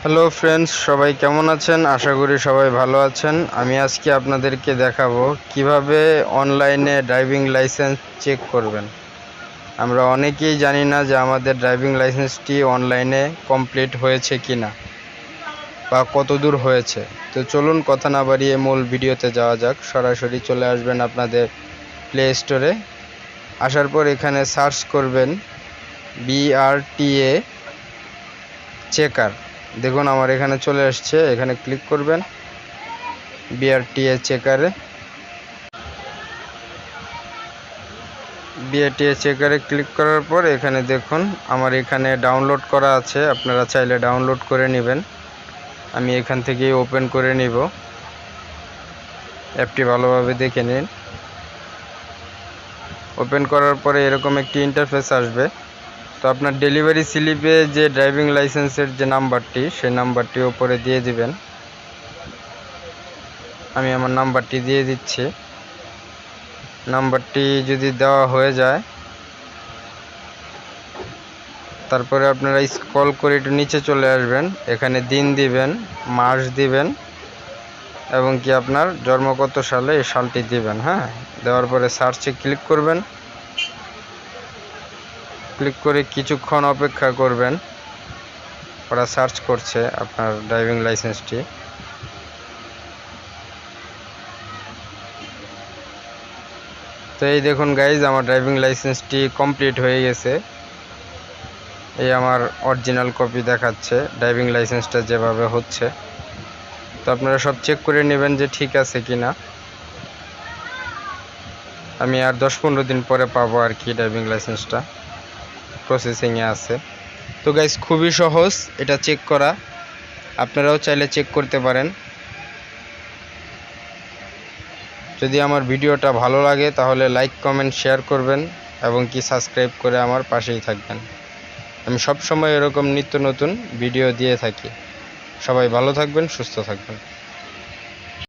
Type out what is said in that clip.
Hello friends, সবাই কেমন আছেন? আশা করি সবাই ভালো আছেন। আমি আজকে আপনাদেরকে দেখাবো কিভাবে অনলাইনে ড্রাইভিং লাইসেন্স চেক করবেন। আমরা অনেকেই জানি না যে আমাদের ড্রাইভিং লাইসেন্সটি অনলাইনে কমপ্লিট হয়েছে কিনা বা কত দূর হয়েছে। তো চলুন কথা না বাড়িয়ে মূল ভিডিওতে যাওয়া যাক। সরাসরি চলে আসবেন আপনাদের প্লে স্টোরে। আসার পর এখানে সার্চ করবেন BRTA চেকার। দেখুন আমার এখানে চলে আসছে, এখানে ক্লিক করবেন BRTA চেকারে। BRTA চেকারে ক্লিক করার পর এখানে দেখুন আমার এখানে ডাউনলোড করা আছে, আপনারা চাইলে ডাউনলোড করে নেবেন। আমি এখান থেকেই ওপেন করে নিব। অ্যাপটি ভালোভাবে দেখে নিন। ওপেন করার পরে এরকম একটি ইন্টারফেস আসবে। তো আপনার ডেলিভারি স্লিপে যে ড্রাইভিং লাইসেন্সের যে নাম্বারটি, সেই নাম্বারটি উপরে দিয়ে দিবেন। আমি আমার নাম্বারটি দিয়ে দিচ্ছি। নাম্বারটি যদি দেওয়া হয়ে যায়, তারপরে আপনারা স্ক্রল করে একটু নিচে চলে আসবেন। এখানে দিন দিবেন, মাস দিবেন এবং কি আপনার জন্ম কত সালে এই সালটি দিবেন। হ্যাঁ, দেওয়ার পরে সার্চে ক্লিক করবেন। ক্লিক করে কিছুক্ষণ অপেক্ষা করবেন। ওরা সার্চ করছে আপনার ড্রাইভিং লাইসেন্সটি। তো এই দেখুন গাইজ, আমার ড্রাইভিং লাইসেন্সটি কমপ্লিট হয়ে গেছে। এই আমার অরিজিনাল কপি দেখাচ্ছে ড্রাইভিং লাইসেন্সটা যেভাবে হচ্ছে। তো আপনারা সব চেক করে নেবেন যে ঠিক আছে কিনা। আমি আর 10-15 দিন পরে পাবো আর কি ড্রাইভিং লাইসেন্সটা, প্রসেসিংয়ে আছে। তো গাইজ খুবই সহজ এটা চেক করা, আপনারাও চাইলে চেক করতে পারেন। যদি আমার ভিডিওটা ভালো লাগে তাহলে লাইক, কমেন্ট, শেয়ার করবেন এবং কি সাবস্ক্রাইব করে আমার পাশেই থাকবেন। আমি সব সময় এরকম নিত্য নতুন ভিডিও দিয়ে থাকি। সবাই ভালো থাকবেন, সুস্থ থাকবেন।